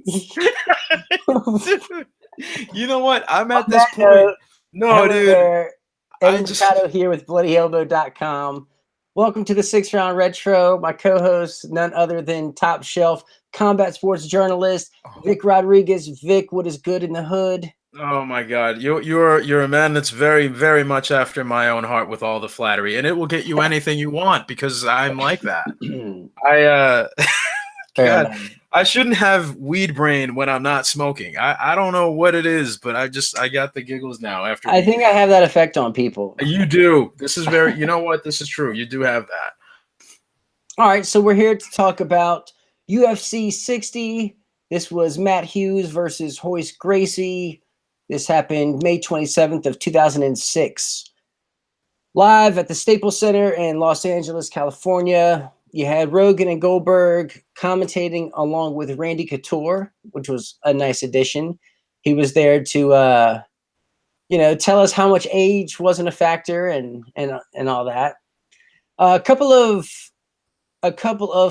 Dude, you know what? I'm On at this that point. note, No, hello dude. there. I Eddie just Mercado here with BloodyElbow.com. Welcome to the 6th Round Retro. My co-host, none other than top shelf combat sports journalist, Vic Rodriguez. Vic, what is good in the hood? oh my God. You're a man that's very, very much after my own heart with all the flattery, and it will get you anything you want because I'm like that. I Fair God, enough. I shouldn't have weed brain when I'm not smoking. I don't know what it is, but I got the giggles now after I we think I have that effect on people. you do. This is very you know what? This is true. You do have that. All right, so we're here to talk about UFC 60. This was Matt Hughes versus Royce Gracie. This happened May 27th of 2006. Live at the Staples Center in Los Angeles, California. You had Rogan and Goldberg commentating along with Randy Couture, which was a nice addition. He was there to tell us how much age wasn't a factor and all that. A couple of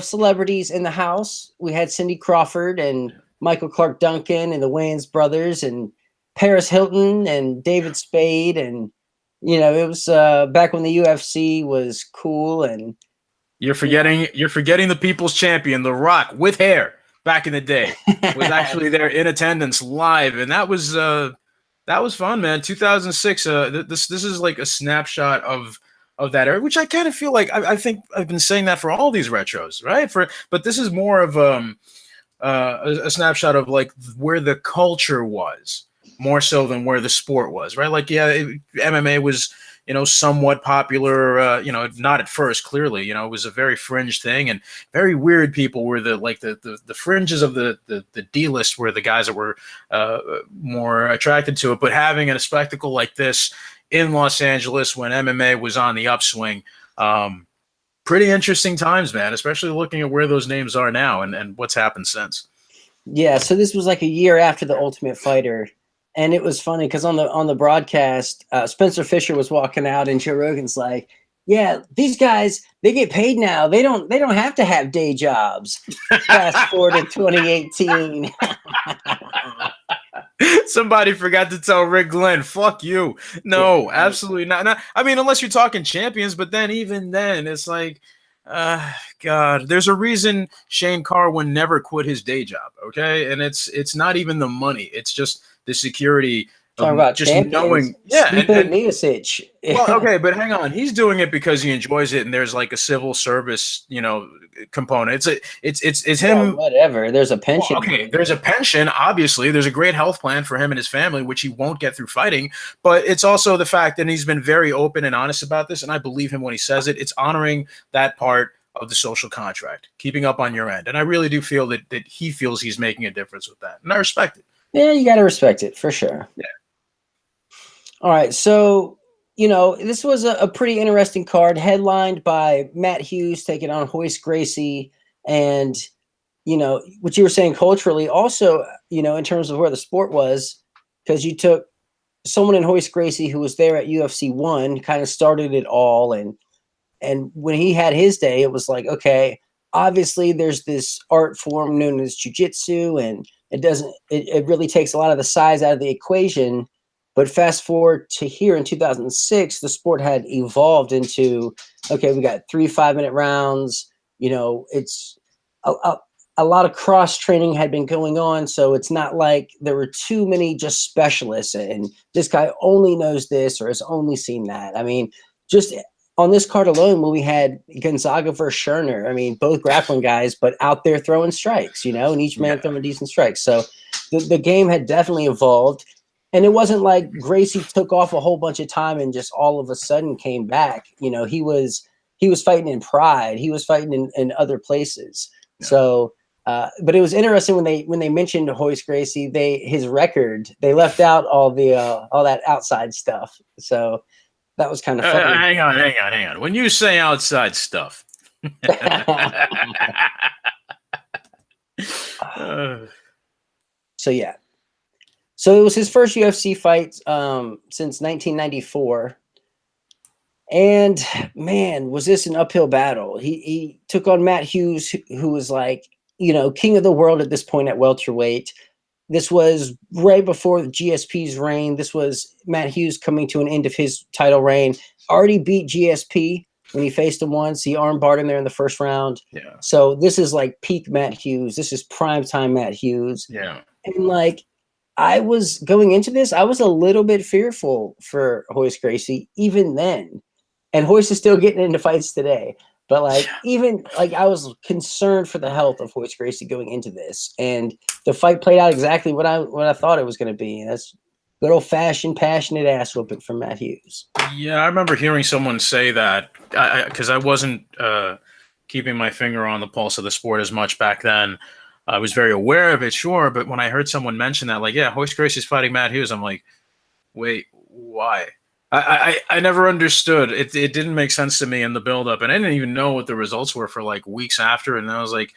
celebrities in the house. We had Cindy Crawford and Michael Clark Duncan and the Wayans brothers and Paris Hilton and David Spade. And, it was back when the UFC was cool. And You're forgetting the people's champion, The Rock, with hair back in the day. Was actually there in attendance live, and that was fun, man. 2006. This is like a snapshot of that era, which I kind of feel like I think I've been saying that for all these retros, right? But this is more of a snapshot of like where the culture was more so than where the sport was, right? Like, yeah, MMA was, somewhat popular, not at first, clearly, it was a very fringe thing, and very weird people were the fringes of the D-list were the guys that were more attracted to it. But having a spectacle like this in Los Angeles when MMA was on the upswing, pretty interesting times, man, especially looking at where those names are now and what's happened since. Yeah, so this was like a year after the Ultimate Fighter. And it was funny because on the broadcast, Spencer Fisher was walking out, and Joe Rogan's like, "Yeah, these guys, they get paid now. They don't have to have day jobs." Fast forward to 2018. Somebody forgot to tell Rick Glenn, fuck you. No, absolutely not. I mean, unless you're talking champions, but then even then, it's like, God, there's a reason Shane Carwin never quit his day job, okay? And it's not even the money. It's just the security Talking of about just champions. knowing. Yeah, Stipe Miocic. well, okay, but hang on. He's doing it because he enjoys it, and there's like a civil service, component. It's him. Whatever. There's a pension. Well, okay, there's a pension. Obviously, there's a great health plan for him and his family, which he won't get through fighting. But it's also the fact that he's been very open and honest about this, and I believe him when he says it. It's honoring that part of the social contract, keeping up on your end, and I really do feel that he feels he's making a difference with that, and I respect it. Yeah, you got to respect it for sure. Yeah. All right, so this was a pretty interesting card, headlined by Matt Hughes taking on Hoist Gracie, and what you were saying culturally, also in terms of where the sport was, because you took someone in Hoist Gracie who was there at UFC 1, kind of started it all, and when he had his day, it was like, okay, obviously there's this art form known as jiu-jitsu, and it really takes a lot of the size out of the equation. But fast forward to here in 2006, the sport had evolved into, okay, we got 3 5-minute rounds. It's a lot of cross training had been going on. So it's not like there were too many just specialists and this guy only knows this or has only seen that. I mean, just on this card alone, when we had Gonzaga versus Scherner, I mean, both grappling guys, but out there throwing strikes, and each man throwing decent strikes. So the game had definitely evolved. And it wasn't like Gracie took off a whole bunch of time and just all of a sudden came back. He was fighting in Pride. He was fighting in other places. Yeah. So, but it was interesting when they mentioned Royce Gracie, his record, they left out all that outside stuff. So that was kind of funny. Hang on. When you say outside stuff. So yeah. So it was his first UFC fight since 1994. And man, was this an uphill battle. He took on Matt Hughes, who was like king of the world at this point at welterweight. This was right before the GSP's reign. This was Matt Hughes coming to an end of his title reign. Already beat GSP when he faced him once. He armbarred him there in the first round. Yeah. So this is like peak Matt Hughes. This is primetime Matt Hughes. Yeah. And like, I was going into this, I was a little bit fearful for Hoist Gracie even then. And Hoist is still getting into fights today. But like, even like, I was concerned for the health of Hoist Gracie going into this, and the fight played out exactly what I thought it was going to be. And that's good old fashioned, passionate ass whooping from Matt Hughes. Yeah, I remember hearing someone say that because I wasn't keeping my finger on the pulse of the sport as much back then. I was very aware of it, sure, but when I heard someone mention that, like, yeah, Hoist Gracie's fighting Matt Hughes, I'm like, wait, why? I never understood. It didn't make sense to me in the buildup, and I didn't even know what the results were for like weeks after. And I was like,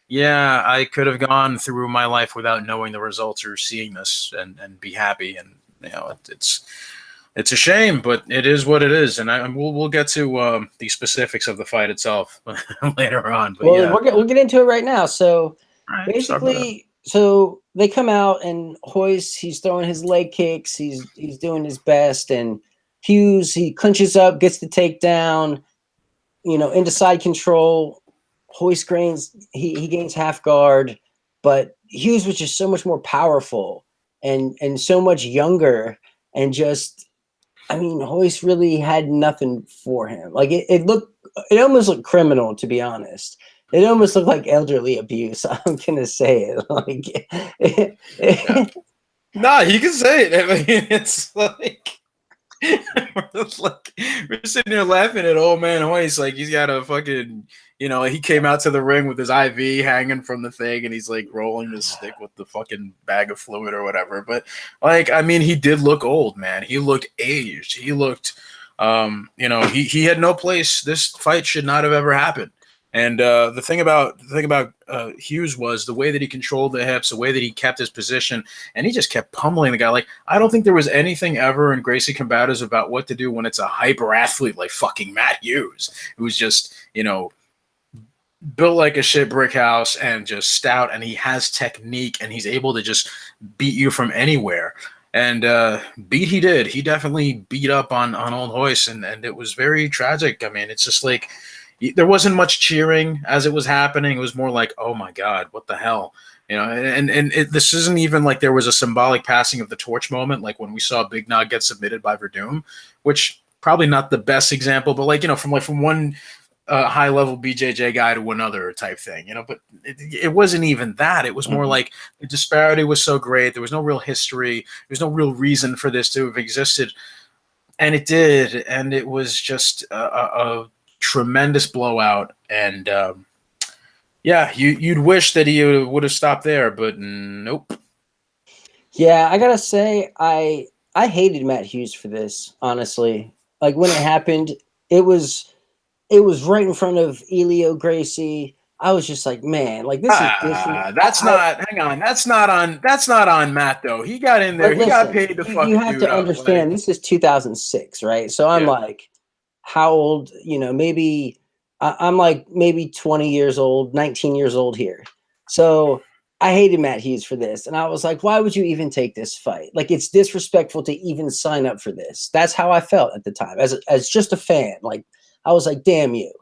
yeah, I could have gone through my life without knowing the results or seeing this and be happy. And it's a shame, but it is what it is. And we'll get to the specifics of the fight itself later on. But Well, yeah, we'll get into it right now. So right, basically, so they come out and Hoist, he's throwing his leg kicks. He's doing his best, and Hughes, he clinches up, gets the takedown, into side control. Hoist gains, he gains half guard, but Hughes was just so much more powerful and so much younger, and just, I mean, Hoist really had nothing for him. Like it almost looked criminal, to be honest. It almost looked like elderly abuse. I'm gonna say it. Like, yeah. Nah, you can say it. I mean, it's like we're sitting here laughing at old man Hoist, like he's got a fucking, he came out to the ring with his IV hanging from the thing, and he's like rolling his stick with the fucking bag of fluid or whatever. But like, I mean, he did look old, man. He looked aged. He looked, he had no place. This fight should not have ever happened. And the thing about Hughes was the way that he controlled the hips, the way that he kept his position, and he just kept pummeling the guy. Like, I don't think there was anything ever in Gracie Combatives about what to do when it's a hyper athlete like fucking Matt Hughes, who's just, built like a shit brick house and just stout, and he has technique, and he's able to just beat you from anywhere. And beat he did. He definitely beat up on old Hoist, and it was very tragic. I mean, it's just like, there wasn't much cheering as it was happening. It was more like, oh my God, what the hell? This isn't even like there was a symbolic passing of the torch moment, like when we saw Big Nog get submitted by Verdum, which probably not the best example, but from one high level BJJ guy to another type thing, but it wasn't even that. It was more like the disparity was so great. There was no real history. There was no real reason for this to have existed. And it did. And it was just a tremendous blowout, and you'd wish that he would have stopped there, but nope. Yeah, I gotta say, I hated Matt Hughes for this, honestly. Like, when it happened, it was right in front of Elio Gracie. I was just like, man, like, this is different. That's not on Matt though. He got in there. He got paid to fuck. You have to understand, this is 2006, right? So I'm like, how old? Maybe I'm like maybe 20 years old, 19 years old here. So I hated Matt Hughes for this, and I was like, why would you even take this fight? Like, it's disrespectful to even sign up for this. That's how I felt at the time, as just a fan. Like, I was like, damn you.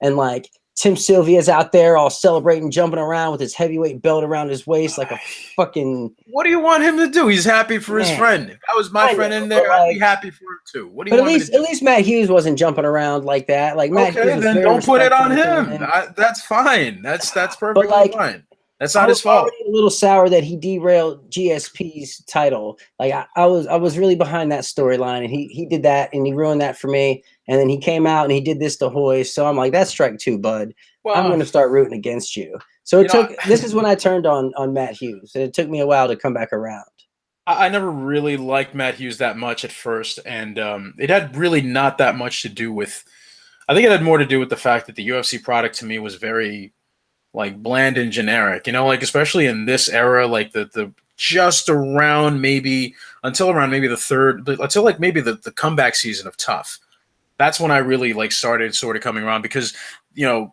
And like, Tim Sylvia's out there all celebrating, jumping around with his heavyweight belt around his waist like a fucking... What do you want him to do? He's happy for his friend. If that was my friend in there, I'd be happy for him too. What do you want him to do? At least Matt Hughes wasn't jumping around like that. Like, Matt Hughes was then don't put it on him. That's fine. That's perfectly fine. That's not his fault. A little sour that he derailed GSP's title. Like, I was really behind that storyline, and he did that, and he ruined that for me. And then he came out and he did this to Hoist. So I'm like, that's strike two, bud. Well, I'm going to start rooting against you. So this is when I turned on Matt Hughes, and it took me a while to come back around. I never really liked Matt Hughes that much at first, and it had really not that much to do with. I think it had more to do with the fact that the UFC product to me was very like bland and generic, like especially in this era, like the just around maybe until maybe the comeback season of Tough. That's when I really like started sort of coming around, because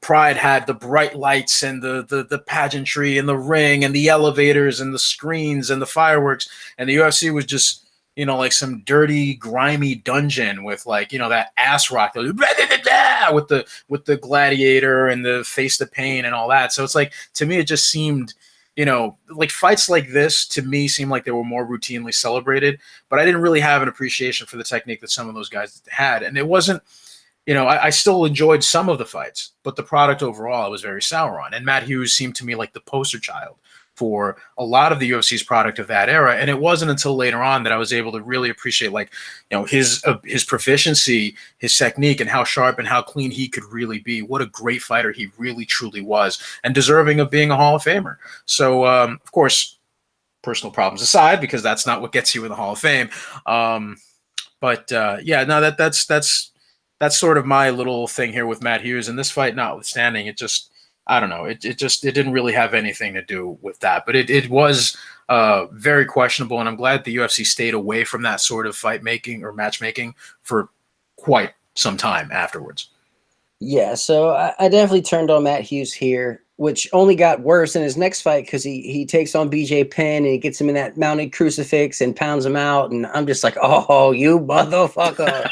Pride had the bright lights and the pageantry and the ring and the elevators and the screens and the fireworks, and the UFC was just like some dirty, grimy dungeon with that ass rock with the gladiator and the face the pain and all that. So it's like, to me, it just seemed, like fights like this to me seemed like they were more routinely celebrated, but I didn't really have an appreciation for the technique that some of those guys had, and it wasn't. I still enjoyed some of the fights, but the product overall I was very sour on. And Matt Hughes seemed to me like the poster child for a lot of the UFC's product of that era. And it wasn't until later on that I was able to really appreciate his proficiency, his technique, and how sharp and how clean he could really be. What a great fighter he really truly was, and deserving of being a Hall of Famer. So, of course, personal problems aside, because that's not what gets you in the Hall of Fame. That's sort of my little thing here with Matt Hughes. And this fight notwithstanding, it just, I don't know, it didn't really have anything to do with that. But it was very questionable, and I'm glad the UFC stayed away from that sort of fight making or matchmaking for quite some time afterwards. Yeah, so I definitely turned on Matt Hughes here, which only got worse in his next fight because he takes on BJ Penn and he gets him in that mounted crucifix and pounds him out. And I'm just like, oh, you motherfucker.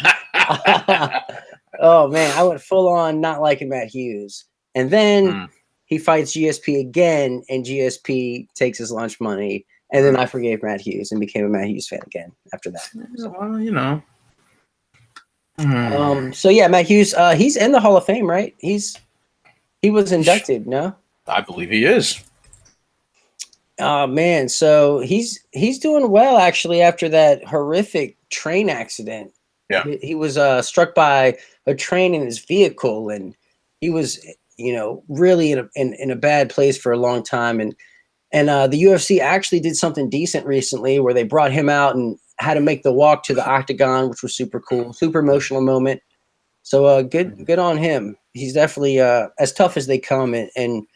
Oh, man, I went full on not liking Matt Hughes. And then he fights GSP again, and GSP takes his lunch money. And then I forgave Matt Hughes and became a Matt Hughes fan again after that. Well, So yeah, Matt Hughes, he's in the Hall of Fame, right? He was inducted, no? I believe he is. Oh man, so he's doing well actually after that horrific train accident. Yeah, he was struck by a train in his vehicle, and he was really in a bad place for a long time. And the UFC actually did something decent recently where they brought him out and had to make the walk to the octagon, which was super cool, super emotional moment. So good on him. He's definitely as tough as they come, and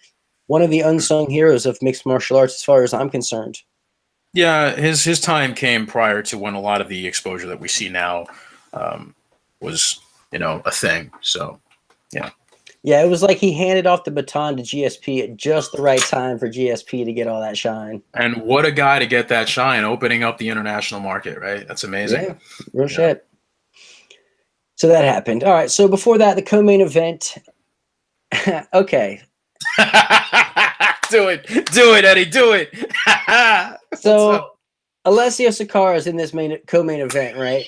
one of the unsung heroes of mixed martial arts as far as I'm concerned. Yeah, his time came prior to when a lot of the exposure that we see now was a thing. So yeah, it was like he handed off the baton to GSP at just the right time for GSP to get all that shine. And what a guy to get that shine, opening up the international market, right? That's amazing. Yeah, real shit. So that happened. All right. So before that, the co-main event. Okay. Do it, Eddie. Do it. So Alessio Sakara is in this co-main event, right?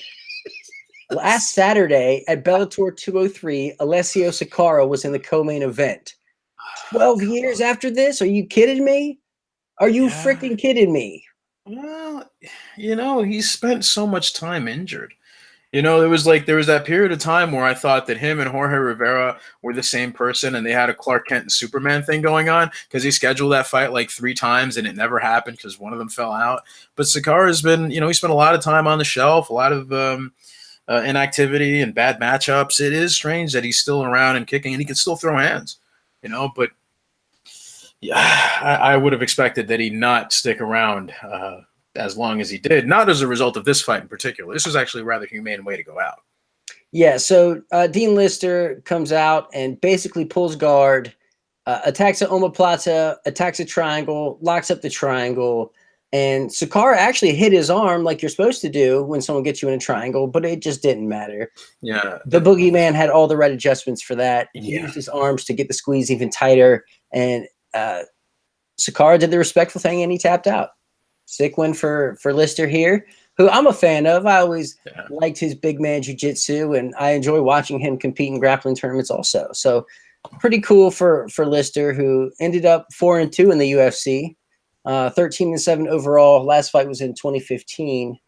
Last Saturday at Bellator 203, Alessio Sakara was in the co-main event. 12 years after this? Are you kidding me? Are you freaking kidding me? Well, he spent so much time injured. There was that period of time where I thought that him and Jorge Rivera were the same person, and they had a Clark Kent and Superman thing going on because he scheduled that fight like 3 times and it never happened because one of them fell out. But Sakara's been, he spent a lot of time on the shelf, a lot of inactivity and bad matchups. It is strange that he's still around and kicking, and he can still throw hands, but yeah, I would have expected that he not stick around as long as he did, not as a result of this fight in particular. This was actually a rather humane way to go out. Yeah, so Dean Lister comes out and basically pulls guard, attacks an omoplata, attacks a triangle, locks up the triangle, and Sakara actually hit his arm like you're supposed to do when someone gets you in a triangle, but it just didn't matter. Yeah. The boogeyman had all the right adjustments for that. He used his arms to get the squeeze even tighter, and Sakara did the respectful thing, and he tapped out. Sick win for Lister here, who I'm a fan of. I always liked his big man jiu-jitsu, and I enjoy watching him compete in grappling tournaments also. So pretty cool for Lister, who ended up 4-2 in the UFC, 13-7 overall. Last fight was in 2015.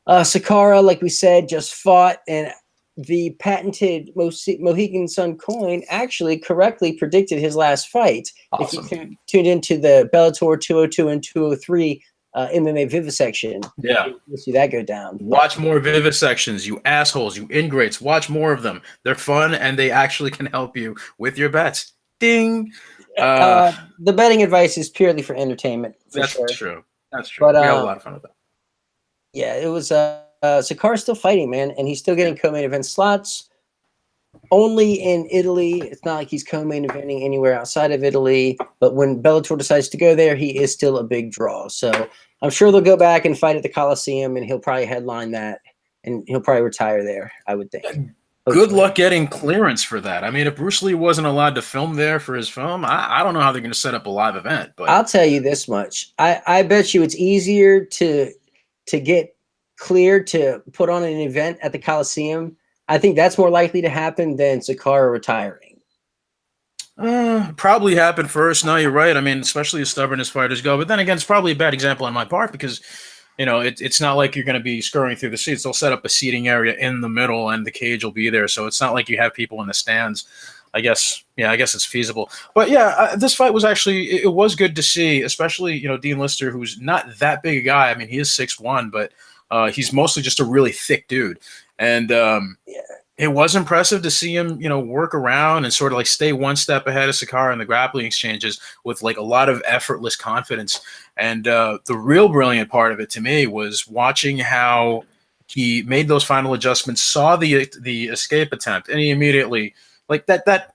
Sakara, like we said, just fought, and the patented Mohegan Sun coin actually correctly predicted his last fight. Awesome. If you tuned into the Bellator 202 and 203 MMA vivisection, you'll see that go down. Watch more vivisections, you assholes, you ingrates. Watch more of them. They're fun, and they actually can help you with your bets. Ding. The betting advice is purely for entertainment. That's sure. true. That's true. But, we had a lot of fun with that. Yeah, it was Sakara's still fighting, man, and he's still getting co-main event slots. only in Italy. It's not like he's co-main eventing anywhere outside of Italy. But when Bellator decides to go there, he is still a big draw. So I'm sure they'll go back and fight at the Coliseum, and he'll probably headline that, and he'll probably retire there, I would think. Good luck getting clearance for that. I mean, if Bruce Lee wasn't allowed to film there for his film, I don't know how they're going to set up a live event. But I'll tell you this much: I bet you it's easier to get cleared to put on an event at the Coliseum. I think that's more likely to happen than Sakara retiring. Probably happened first. No, you're right. I mean, especially as stubborn as fighters go. But then again, it's probably a bad example on my part because, you know, it's not like you're going to be scurrying through the seats. They'll set up a seating area in the middle and the cage will be there. So it's not like you have people in the stands. I guess it's feasible. But yeah, this fight was actually, it was good to see, especially, you know, Dean Lister, who's not that big a guy. I mean, he is 6'1", but he's mostly just a really thick dude. And it was impressive to see him, you know, work around and sort of like stay one step ahead of Sakara in the grappling exchanges with like a lot of effortless confidence. And the real brilliant part of it to me was watching how he made those final adjustments, saw the escape attempt, and he immediately like that.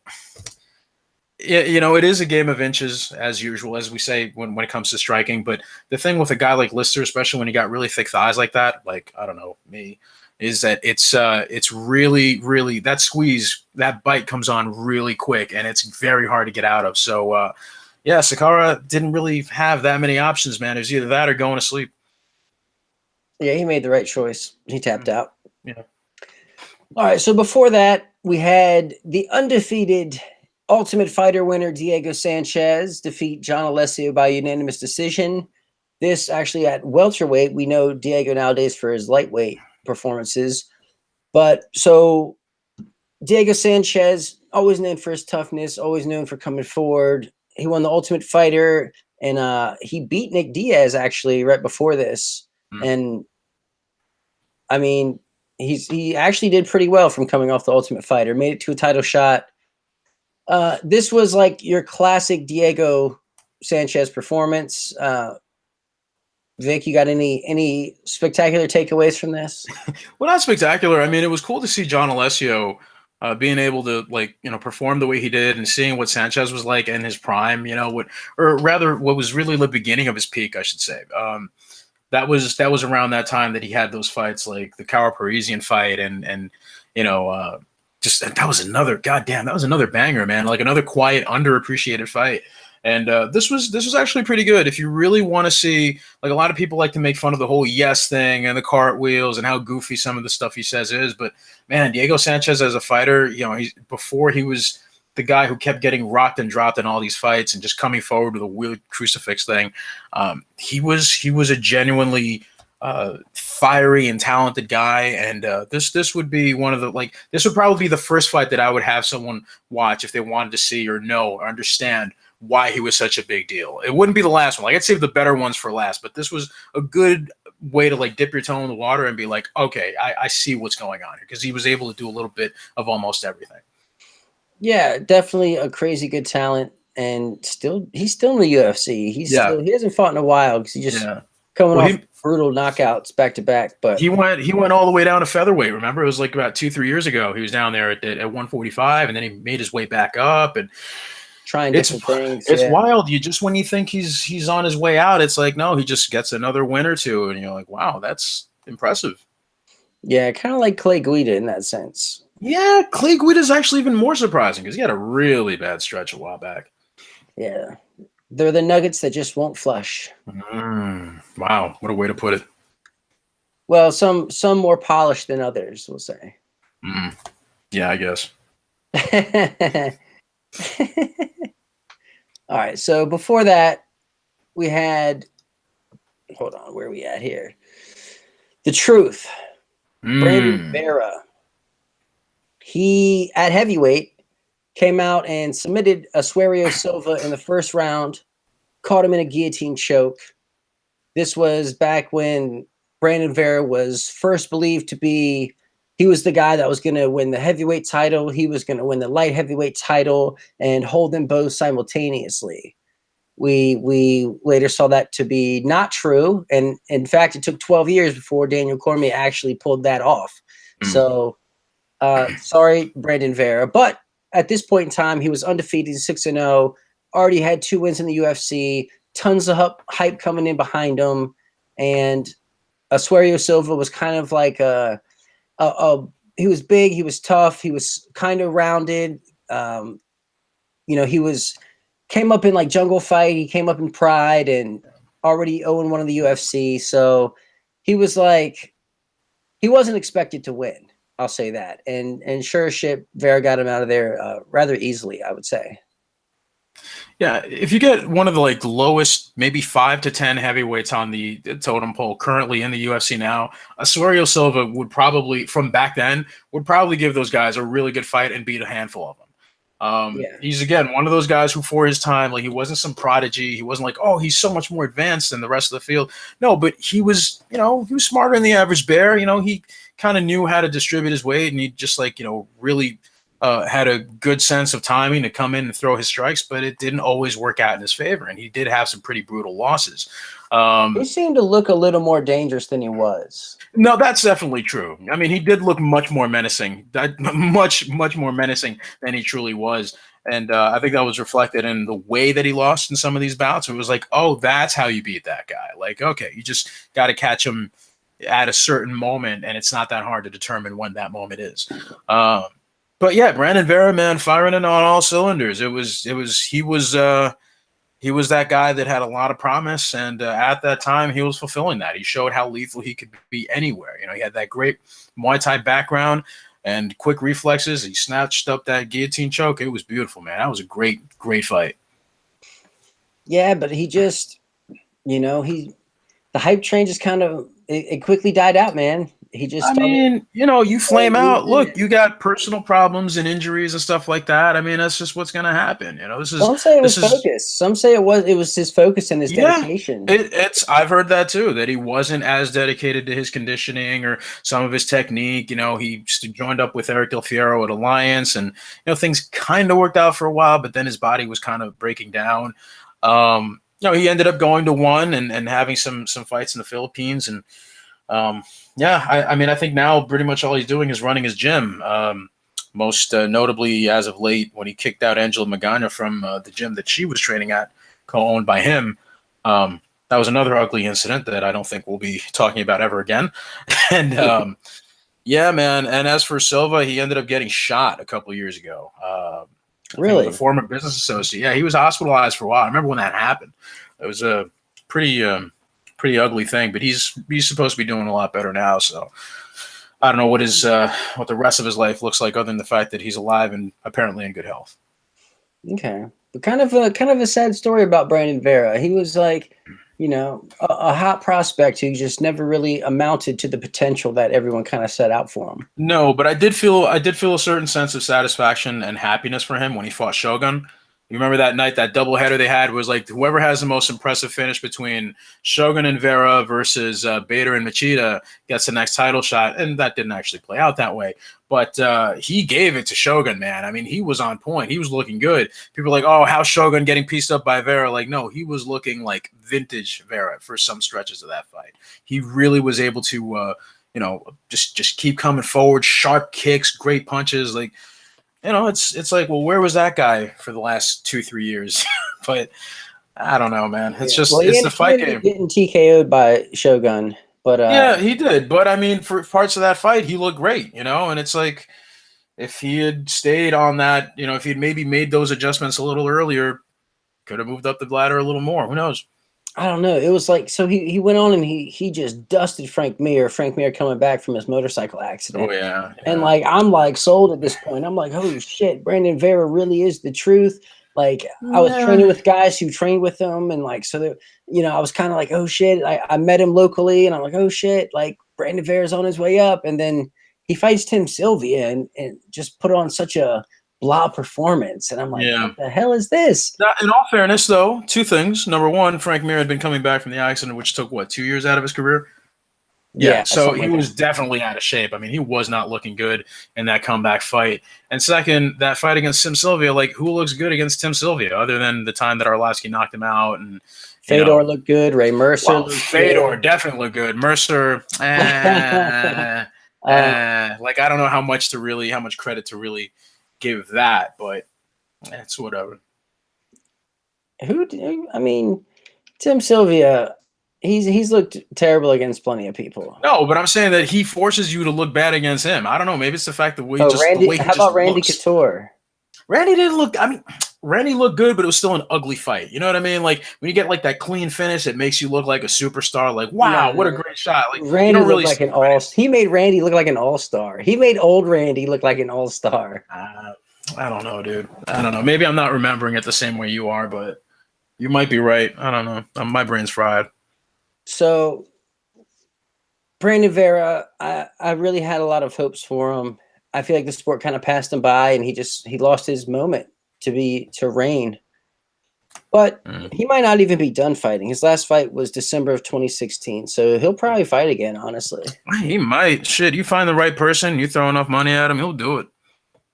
You know, it is a game of inches as usual, as we say when it comes to striking. But the thing with a guy like Lister, especially when he got really thick thighs like that, like I don't know me, is that it's really, really that squeeze, that bite comes on really quick, and it's very hard to get out of. So yeah, Sakara didn't really have that many options, man. It was either that or going to sleep. Yeah, he made the right choice. He tapped out. Yeah. All right, so before that, we had the undefeated Ultimate Fighter winner Diego Sanchez defeat John Alessio by unanimous decision. This actually at welterweight. We know Diego nowadays for his lightweight performances. But so Diego Sanchez, always known for his toughness, always known for coming forward. He won the Ultimate Fighter, and he beat Nick Diaz actually right before this. And I mean, he actually did pretty well from coming off the Ultimate Fighter, made it to a title shot. This was like your classic Diego Sanchez performance. Vic, you got any spectacular takeaways from this? Well, not spectacular. I mean, it was cool to see John Alessio being able to, like, you know, perform the way he did and seeing what Sanchez was like in his prime, you know, or rather what was really the beginning of his peak, I should say. That was around that time that he had those fights like the Cara Parisian fight and you know, just that was another banger, man. Like another quiet, underappreciated fight. And this was actually pretty good. If you really want to see, like a lot of people like to make fun of the whole yes thing and the cartwheels and how goofy some of the stuff he says is, but man, Diego Sanchez as a fighter, you know, before he was the guy who kept getting rocked and dropped in all these fights and just coming forward with a weird crucifix thing. He was a genuinely fiery and talented guy, and this would be one of the this would probably be the first fight that I would have someone watch if they wanted to see or know or understand why he was such a big deal. It wouldn't be the last one. Like I'd save the better ones for last, but this was a good way to like dip your toe in the water and be like, okay, I see what's going on here, because he was able to do a little bit of almost everything. Yeah, definitely a crazy good talent, and he's still in the UFC. He hasn't fought in a while because he just coming off brutal knockouts back to back. But he went all the way down to featherweight. Remember, it was like about 2-3 years ago. He was down there at 145, and then he made his way back up and trying different things. It's wild. You just when you think he's on his way out, it's like no, he just gets another win or two, and you're like, wow, that's impressive. Yeah, kind of like Clay Guida in that sense. Yeah, Clay Guida is actually even more surprising because he had a really bad stretch a while back. Yeah, they're the nuggets that just won't flush. Wow, what a way to put it. Well, some more polished than others, we'll say. Yeah, I guess. All right, so before that, we had, hold on, where are we at here? The Truth, Brandon Vera. He, at heavyweight, came out and submitted Asuero Silva in the first round, caught him in a guillotine choke. This was back when Brandon Vera was first believed to be, he was the guy that was going to win the heavyweight title. He was going to win the light heavyweight title and hold them both simultaneously. We later saw that to be not true. And in fact, it took 12 years before Daniel Cormier actually pulled that off. So Sorry, Brandon Vera. But at this point in time, he was undefeated, 6-0, already had 2 wins in the UFC, tons of hype coming in behind him. And Suario Silva was kind of like he was big, he was tough, he was kind of rounded. He came up in like Jungle Fight, he came up in Pride, and already 0-1 of the UFC. So he was like, he wasn't expected to win. I'll say that. And sure as shit, Vera got him out of there rather easily, I would say. Yeah, if you get one of the like lowest, maybe 5 to 10 heavyweights on the totem pole currently in the UFC now, Suario Silva would probably, from back then, would probably give those guys a really good fight and beat a handful of them. He's again one of those guys who, for his time, like he wasn't some prodigy. He wasn't like, oh, he's so much more advanced than the rest of the field. No, but he was, he was smarter than the average bear. He kind of knew how to distribute his weight, and he just really had a good sense of timing to come in and throw his strikes, but it didn't always work out in his favor, and he did have some pretty brutal losses. He seemed to look a little more dangerous than he was. No, that's definitely true. I mean, he did look much more menacing, much more menacing than he truly was. And I think that was reflected in the way that he lost in some of these bouts. It was like, oh, that's how you beat that guy. Like, okay, you just got to catch him at a certain moment, and it's not that hard to determine when that moment is. But yeah, Brandon Vera, man, firing on all cylinders. He was that guy that had a lot of promise, and at that time, he was fulfilling that. He showed how lethal he could be anywhere. He had that great Muay Thai background and quick reflexes. He snatched up that guillotine choke. It was beautiful, man. That was a great fight. Yeah, but he just, the hype train just kind of it quickly died out, man. He just you flame out. Look, you got personal problems and injuries and stuff like that. I mean, that's just what's going to happen. Some say it was focus. Some say it was his focus and his dedication. I've heard that too, that he wasn't as dedicated to his conditioning or some of his technique. He joined up with Eric Del Fiero at Alliance, and things kind of worked out for a while, but then his body was kind of breaking down. He ended up going to one and having some fights in the Philippines, and I think now pretty much all he's doing is running his gym. Most notably, as of late, when he kicked out Angela Magana from the gym that she was training at, co-owned by him. That was another ugly incident that I don't think we'll be talking about ever again. And yeah, man. And as for Silva, he ended up getting shot a couple of years ago. Really? The former business associate. Yeah, he was hospitalized for a while. I remember when that happened. It was a pretty ugly thing, but he's supposed to be doing a lot better now. So I don't know what the rest of his life looks like, other than the fact that he's alive and apparently in good health. Okay, but kind of a sad story about Brandon Vera. He was like, a hot prospect who just never really amounted to the potential that everyone kind of set out for him. No, but I did feel a certain sense of satisfaction and happiness for him when he fought Shogun. You remember that night, that doubleheader they had was like whoever has the most impressive finish between Shogun and Vera versus Bader and Machida gets the next title shot. And that didn't actually play out that way. But he gave it to Shogun, man. I mean, he was on point. He was looking good. People are like, oh, how's Shogun getting pieced up by Vera? Like, no, he was looking like vintage Vera for some stretches of that fight. He really was able to, just keep coming forward, sharp kicks, great punches. Like, it's like, well, where was that guy for the last 2-3 years? But I don't know, man. It's it's the fight game. Getting TKO'd by Shogun, but yeah, he did. But I mean, for parts of that fight, he looked great, And it's like, if he had stayed on that, if he'd maybe made those adjustments a little earlier, could have moved up the ladder a little more. Who knows? I don't know. It was like, so he went on and he just dusted Frank Mir coming back from his motorcycle accident. Oh, yeah. And like, I'm like sold at this point. I'm like, holy shit, Brandon Vera really is the truth. Like, I was training with guys who trained with him. And like, so that, I was kind of like, oh shit, I met him locally and I'm like, oh shit, like Brandon Vera's on his way up. And then he fights Tim Sylvia and just put on such a blah performance, and I'm like, what the hell is this? Now, in all fairness, though, two things. Number one, Frank Mir had been coming back from the accident, which took 2 years out of his career. Yeah, so he was definitely out of shape. I mean, he was not looking good in that comeback fight. And second, that fight against Tim Sylvia, like, who looks good against Tim Sylvia other than the time that Arlovsky knocked him out? And Fedor looked good. Ray Mercer looked Fedor definitely looked good. Mercer, Like I don't know how much credit to really give that, but it's whatever. I mean, Tim Sylvia, he's looked terrible against plenty of people. No, but I'm saying that he forces you to look bad against him. I don't know. Maybe it's the fact that the way How about Randy Couture? Randy didn't look. I mean, Randy looked good, but it was still an ugly fight. You know what I mean? Like when you get like that clean finish, it makes you look like a superstar. Like, wow, what a great shot! Like Randy looked like an all. He made Randy look like an all-star. He made old Randy look like an all-star. I don't know, dude. I don't know. Maybe I'm not remembering it the same way you are, but you might be right. I don't know. My brain's fried. So, Brandon Vera, I really had a lot of hopes for him. I feel like the sport kind of passed him by, and he lost his moment to reign. But he might not even be done fighting. His last fight was December of 2016, so he'll probably fight again. Honestly, he might. Shit, you find the right person, you throw enough money at him, he'll do it.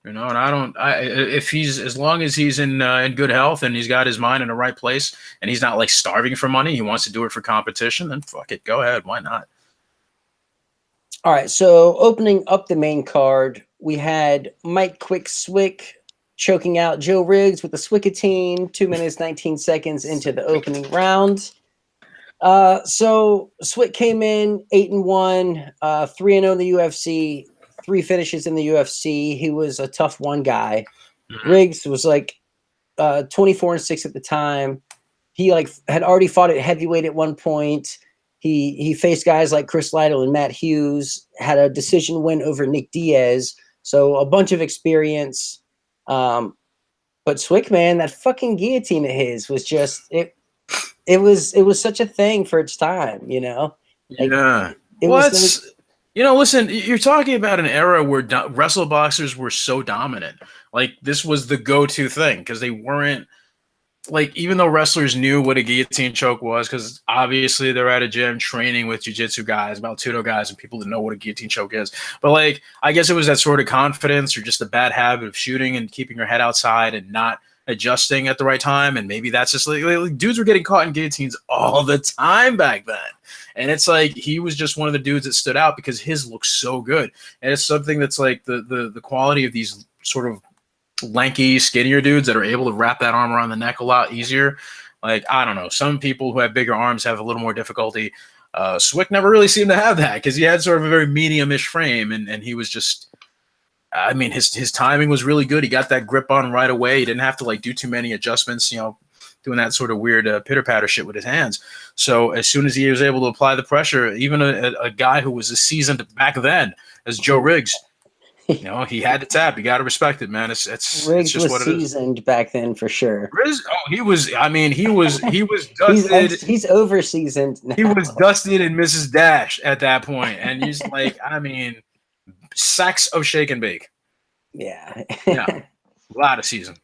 You know, and if he's, as long as he's in good health and he's got his mind in the right place and he's not like starving for money, he wants to do it for competition, then fuck it, go ahead, why not? All right, so opening up the main card, we had Mike Quick Swick choking out Joe Riggs with the Swickatine 2 minutes 19 seconds into the opening round. So Swick came in 8-1, 3-0 in the UFC. 3 finishes in the UFC. He was a tough one guy. Riggs was like 24-6 at the time. He like had already fought at heavyweight at one point. He faced guys like Chris Lytle and Matt Hughes. Had a decision win over Nick Diaz. So a bunch of experience. But Swick, man, that fucking guillotine of his was just it. It was such a thing for its time, you know. Like, yeah. You know, listen, you're talking about an era where wrestle boxers were so dominant. Like, this was the go-to thing because they weren't, like, even though wrestlers knew what a guillotine choke was, because obviously they're at a gym training with jiu-jitsu guys, Baltudo guys, and people that know what a guillotine choke is. But, like, I guess it was that sort of confidence or just a bad habit of shooting and keeping your head outside and not adjusting at the right time, and maybe that's just like dudes were getting caught in guillotines all the time back then, and it's like he was just one of the dudes that stood out because his looks so good, and it's something that's like the quality of these sort of lanky, skinnier dudes that are able to wrap that arm around the neck a lot easier. Like, I don't know, some people who have bigger arms have a little more difficulty. Swick never really seemed to have that because he had sort of a very medium-ish frame, and he was just, I mean, his timing was really good. He got that grip on right away. He didn't have to like do too many adjustments, you know, doing that sort of weird pitter-patter shit with his hands. So as soon as he was able to apply the pressure, even a guy who was as seasoned back then as Joe Riggs, you know, he had to tap. You got to respect it, man. It's Riggs just was what it is. Seasoned back then for sure. Riggs, he was. I mean, he was dusted. he's over seasoned now. He was dusted in Mrs. Dash at that point, and he's like, I mean, sacks of shake and bake. Yeah. A lot of season.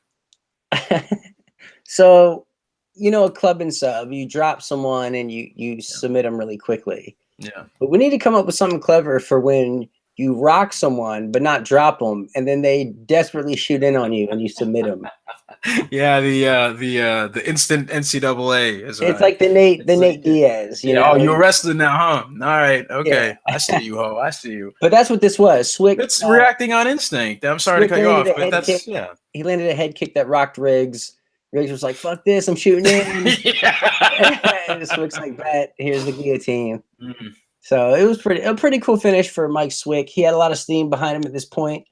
So, you know, a club and sub, you drop someone and you submit them really quickly. Yeah. But we need to come up with something clever for when you rock someone but not drop them, and then they desperately shoot in on you and you submit them. Yeah, the instant NCAA is. It's like the Nate Diaz. You know? Oh, you're wrestling now, huh? All right, okay. Yeah. I see you, ho. I see you. But that's what this was. Swick. It's reacting on instinct. I'm sorry to cut you off, but that's He landed a head kick that rocked Riggs. Riggs was like, "Fuck this! I'm shooting in." And Swick's like, "Bet, here's the guillotine." Mm-hmm. So it was a pretty cool finish for Mike Swick. He had a lot of steam behind him at this point.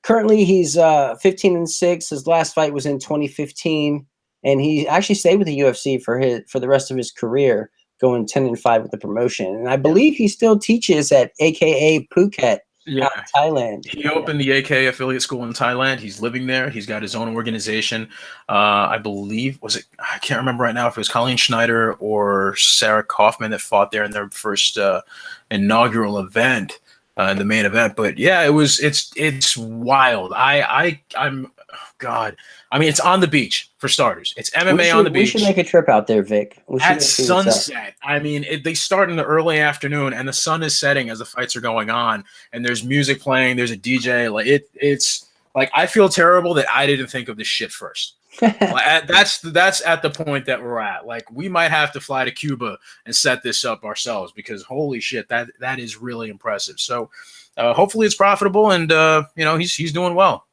Currently, he's 15-6. His last fight was in 2015, and he actually stayed with the UFC for the rest of his career, going 10-5 with the promotion. And I believe he still teaches at AKA Phuket, out in Thailand. He opened the AK affiliate school in Thailand. He's living there. He's got his own organization. I believe, I can't remember right now if it was Colleen Schneider or Sarah Kaufman that fought there in their first inaugural event. In the main event, but yeah, it's wild. I'm God. I mean, it's on the beach for starters. It's MMA on the beach. We should make a trip out there, Vic. At sunset. I mean, they start in the early afternoon, and the sun is setting as the fights are going on, and there's music playing. There's a DJ. Like it's like I feel terrible that I didn't think of this shit first. That's at the point that we're at. Like, we might have to fly to Cuba and set this up ourselves because holy shit, that is really impressive. So hopefully it's profitable, and he's doing well.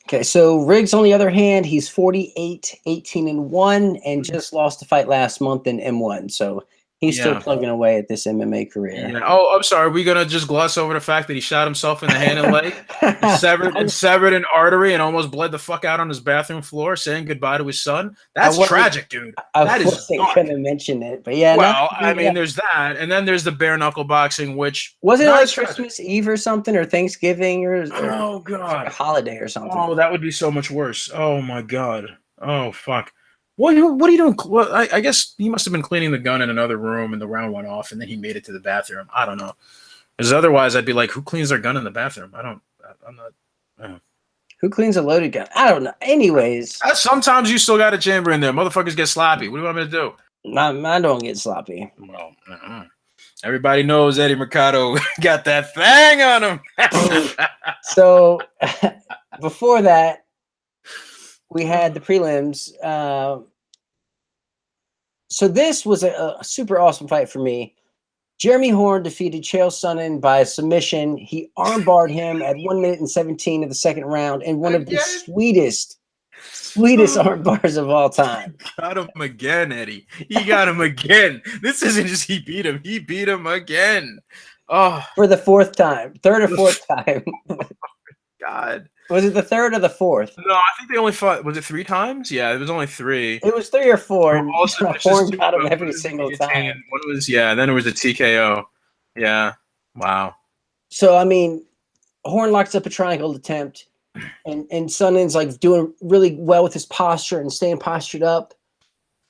Okay, so Riggs, on the other hand, he's 48-18-1, and just lost a fight last month in M1. So he's still plugging away at this MMA career. Yeah. Oh, I'm sorry. Are we gonna just gloss over the fact that he shot himself in the hand and leg, and severed an artery, and almost bled the fuck out on his bathroom floor, saying goodbye to his son? That's tragic, dude. I wasn't gonna mention it, but yeah. Well, I mean, there's that, and then there's the bare knuckle boxing, which wasn't like Christmas Eve or something, or Thanksgiving, or oh god, like a holiday or something. Oh, that would be so much worse. Oh my god. Oh fuck. What are you doing? Well, I guess he must have been cleaning the gun in another room, and the round went off, and then he made it to the bathroom. I don't know. Because otherwise, I'd be like, who cleans their gun in the bathroom? I'm not. Who cleans a loaded gun? I don't know. Anyways, sometimes you still got a chamber in there. Motherfuckers get sloppy. What do you want me to do? I don't get sloppy. Well, everybody knows Eddie Mercado got that thing on him. So before that, we had the prelims. So this was a super awesome fight for me. Jeremy Horn defeated Chael Sonnen by submission. He armbarred him at 1 minute and 17 of the second round, and one of the sweetest arm bars of all time. Got him again, Eddie. He got him again. This isn't just he beat him again. Oh, for the third or fourth time. God. Was it the third or the fourth? No, I think they only fought. Was it 3 times? Yeah, it was only 3. It was 3 or 4. And Horn got him every single time. One was then it was a TKO. Yeah. Wow. So I mean, Horn locks up a triangle attempt, and Sonnen's like doing really well with his posture and staying postured up.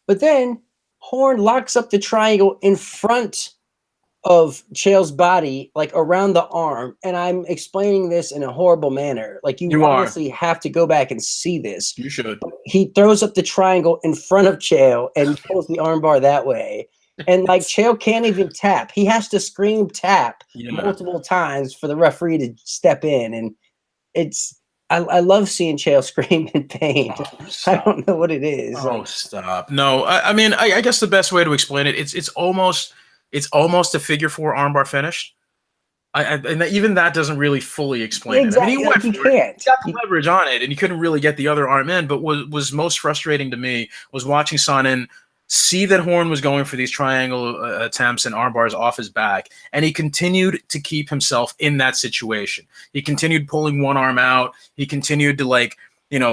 But then Horn locks up the triangle in front of Chael's body, like around the arm, and I'm explaining this in a horrible manner. Like you honestly have to go back and see this. You should. He throws up the triangle in front of Chael and pulls the armbar that way, and like Chael can't even tap. He has to scream tap multiple times for the referee to step in, and I love seeing Chael scream in pain. I don't know what it is. Oh, stop! No, I mean, I guess the best way to explain it, it's almost a figure 4 armbar finish. And even that doesn't really fully explain it. I mean, he got the leverage on it, and he couldn't really get the other arm in. But what was most frustrating to me was watching Sonnen see that Horn was going for these triangle attempts and arm bars off his back, and he continued to keep himself in that situation. He continued pulling one arm out. He continued to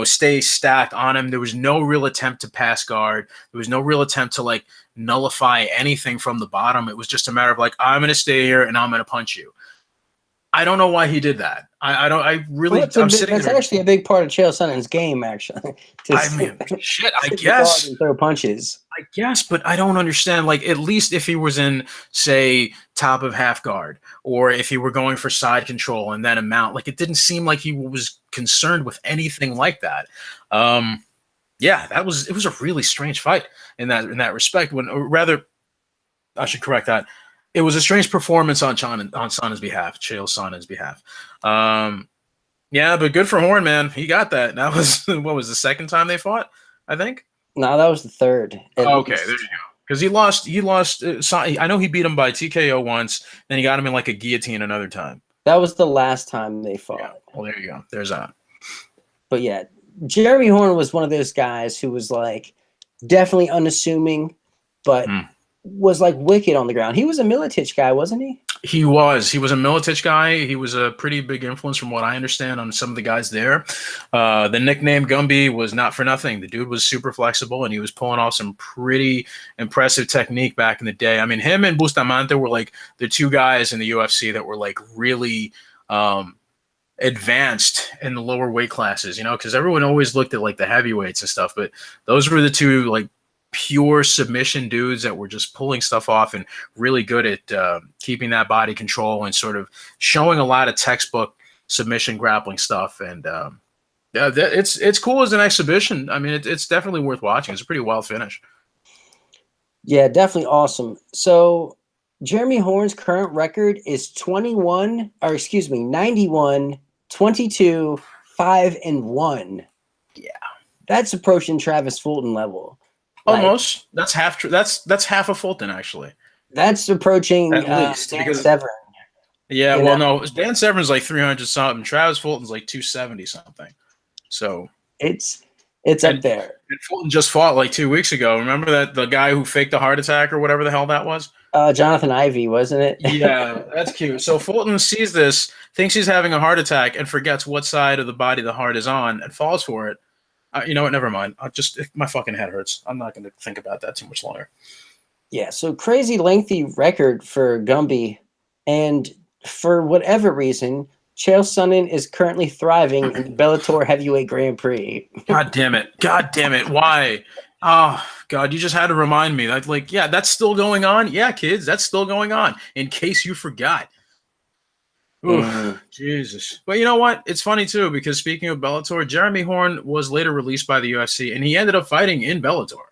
stay stacked on him. There was no real attempt to pass guard. There was no real attempt to nullify anything from the bottom. It was just a matter of I'm going to stay here and I'm going to punch you. I don't know why he did that. That's actually a big part of Chael Sonnen's game, actually. I guess. And throw punches. I guess, but I don't understand. At least if he was in, say, top of half guard, or if he were going for side control and then a mount, it didn't seem like he was concerned with anything like that. It was a really strange fight in that respect. I should correct that. It was a strange performance on Sonnen's behalf, Chael Sonnen's behalf. But good for Horn, man. He got that. That was what was the second time they fought, I think? No, that was the third. Okay, there you go. Because he lost. I know he beat him by TKO once. Then he got him in a guillotine another time. That was the last time they fought. Yeah. Well, there you go. There's that. But yeah, Jeremy Horn was one of those guys who was definitely unassuming, but was wicked on the ground. He was a Miletich guy, wasn't he? He was a Miletich guy. He was a pretty big influence from what I understand on some of the guys there. The nickname Gumby was not for nothing. The dude was super flexible, and he was pulling off some pretty impressive technique back in the day. I mean, him and Bustamante were the 2 guys in the UFC that were really advanced in the lower weight classes, because everyone always looked at the heavyweights and stuff, but those were the 2 pure submission dudes that were just pulling stuff off and really good at keeping that body control and sort of showing a lot of textbook submission grappling stuff. And it's cool as an exhibition. I mean, it's definitely worth watching. It's a pretty wild finish. Yeah, definitely awesome. So Jeremy Horn's current record is 91, 22, 5-1. Yeah. That's approaching Travis Fulton level. Almost. That's half a Fulton, actually. That's approaching at least, Dan Severn. Yeah, You well, know, no, Dan Severn's like 300 something. Travis Fulton's like 270 something. So, it's and, up there. and Fulton just fought like 2 weeks ago. Remember that the guy who faked a heart attack or whatever the hell that was? Jonathan Ivey, wasn't it? Yeah, that's cute. So Fulton sees this, thinks he's having a heart attack, and forgets what side of the body the heart is on, and falls for it. You know what? Never mind. My fucking head hurts. I'm not going to think about that too much longer. Yeah, so crazy lengthy record for Gumby, and for whatever reason, Chael Sonnen is currently thriving in the Bellator Heavyweight Grand Prix. God damn it! God damn it! Why? Oh God! You just had to remind me. Like, yeah, that's still going on. Yeah, kids, that's still going on. In case you forgot. Ooh, Jesus. But you know what? It's funny too, because speaking of Bellator, Jeremy Horn was later released by the UFC, and he ended up fighting in Bellator.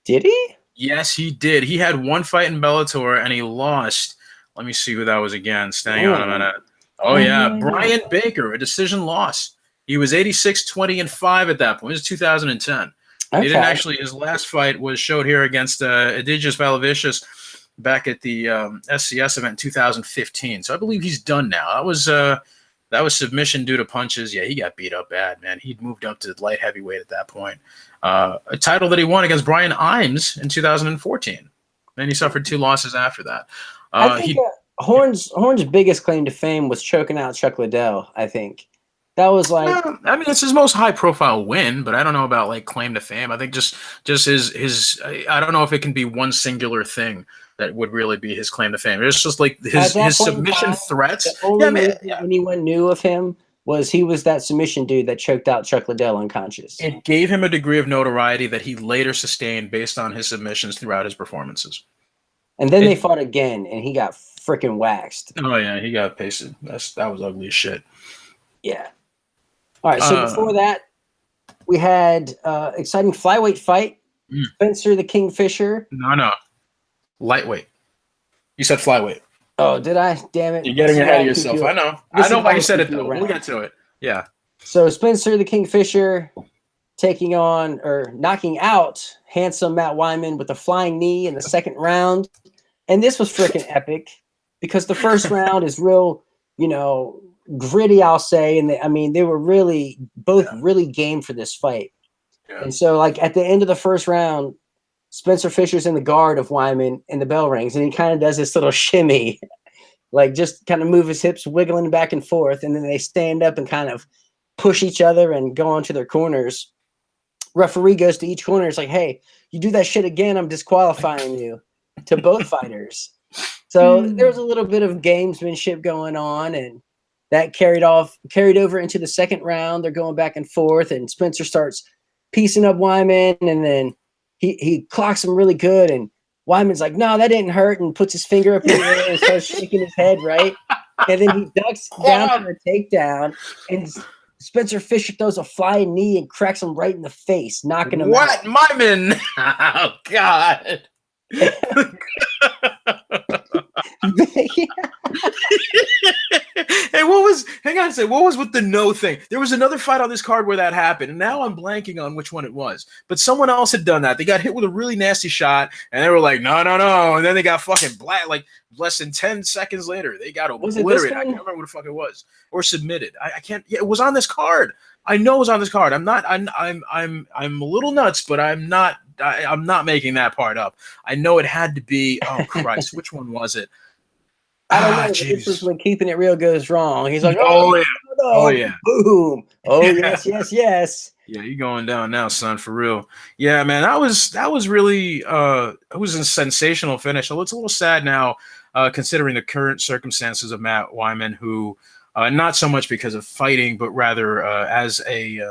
Did he? Yes, he did. He had one fight in Bellator, and he lost. Let me see who that was against. Hang on a minute. Oh, yeah. Brian Baker, a decision loss. He was 86-20-5 at that point. It was 2010. Okay. He didn't actually, his last fight was showed here against Edigis Valavicius back at the SCS event in 2015. So I believe he's done now. That was submission due to punches. Yeah, he got beat up bad, man. He'd moved up to light heavyweight at that point. A title that he won against Brian Imes in 2014. Then he suffered 2 losses after that. I think Horn's biggest claim to fame was choking out Chuck Liddell. I think that was like. I mean, it's his most high-profile win, but I don't know about like claim to fame. I think just his. I don't know if it can be one singular thing that would really be his claim to fame. It's just like his submission threats. The only anyone knew of him was he was that submission dude that choked out Chuck Liddell unconscious. It gave him a degree of notoriety that he later sustained based on his submissions throughout his performances. And then they fought again, and he got freaking waxed. Oh, yeah, he got pasted. That was ugly as shit. Yeah. All right, so before that, we had exciting flyweight fight. Spencer the Kingfisher. No. Lightweight. You said flyweight. Oh, did I? Damn it. You're getting ahead of yourself. I know. I know why you said it, though. We'll get to it. Yeah. So Spencer the Kingfisher taking on or knocking out handsome Matt Wyman with a flying knee in the second round. And this was freaking epic because the first round is real, gritty, I'll say. And they were really really game for this fight. Yeah. And so, like, at the end of the first round, Spencer Fisher's in the guard of Wyman and the bell rings, and he kind of does this little shimmy, like just kind of move his hips, wiggling back and forth, and then they stand up and kind of push each other and go onto their corners. Referee goes to each corner. It's like, hey, you do that shit again, I'm disqualifying you to both fighters. So there was a little bit of gamesmanship going on, and that carried over into the second round. They're going back and forth, and Spencer starts piecing up Wyman, and then he clocks him really good, and Wyman's like, no, that didn't hurt, and puts his finger up in the air and starts shaking his head, right? And then he ducks down for a takedown, and Spencer Fisher throws a flying knee and cracks him right in the face, knocking him out. What? Wyman? Oh, God. Hey, what was with the no thing? There was another fight on this card where that happened, and now I'm blanking on which one it was. But someone else had done that. They got hit with a really nasty shot, and they were like, no. And then they got fucking like less than 10 seconds later, they got obliterated. I can't remember what the fuck it was. Or submitted. I can't. Yeah, it was on this card. I know it was on this card. I'm a little nuts, but I'm not making that part up. I know it had to be. Oh Christ, which one was it? I don't know. This is when keeping it real goes wrong. He's like, yeah, boom, oh yes. Yeah, you're going down now, son, for real. Yeah, man, that was really it was a sensational finish. It's a little sad now, considering the current circumstances of Matt Wyman, who not so much because of fighting, but rather as a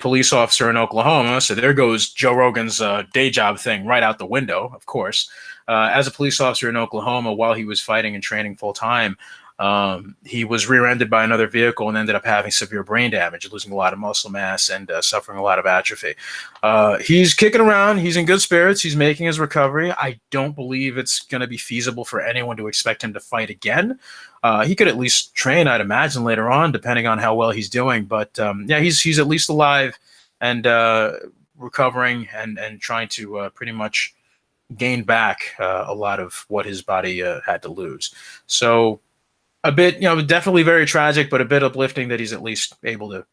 police officer in Oklahoma. So there goes Joe Rogan's day job thing right out the window, of course. As a police officer in Oklahoma, while he was fighting and training full time, he was rear-ended by another vehicle and ended up having severe brain damage, losing a lot of muscle mass and suffering a lot of atrophy. He's kicking around. He's in good spirits. He's making his recovery. I don't believe it's going to be feasible for anyone to expect him to fight again. He could at least train, I'd imagine, later on, depending on how well he's doing. But yeah, he's at least alive and recovering and trying to pretty much gain back a lot of what his body had to lose. So a bit, definitely very tragic, but a bit uplifting that he's at least able to,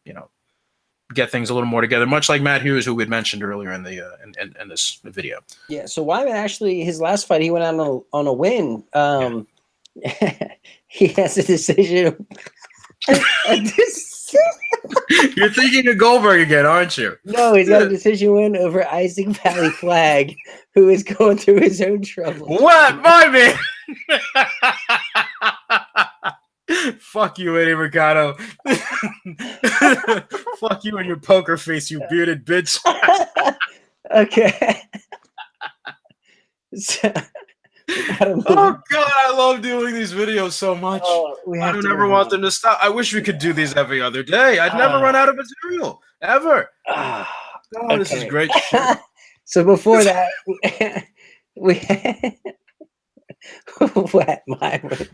get things a little more together, much like Matt Hughes, who we had mentioned earlier in the in this video. Yeah. So Wyman actually, his last fight, he went out on a win. He has a decision. You're thinking of Goldberg again, aren't you? No, he's got a decision win over Isaac Valley Flag, who is going through his own trouble. What, my man? Fuck you, Eddie Mercado. Fuck you and your poker face, you bearded bitch. Okay. So, oh God, I love doing these videos so much. I don't ever want them to stop. I wish we could do these every other day. I'd never run out of material ever. Okay. This is great shit. So before that, we wet my win.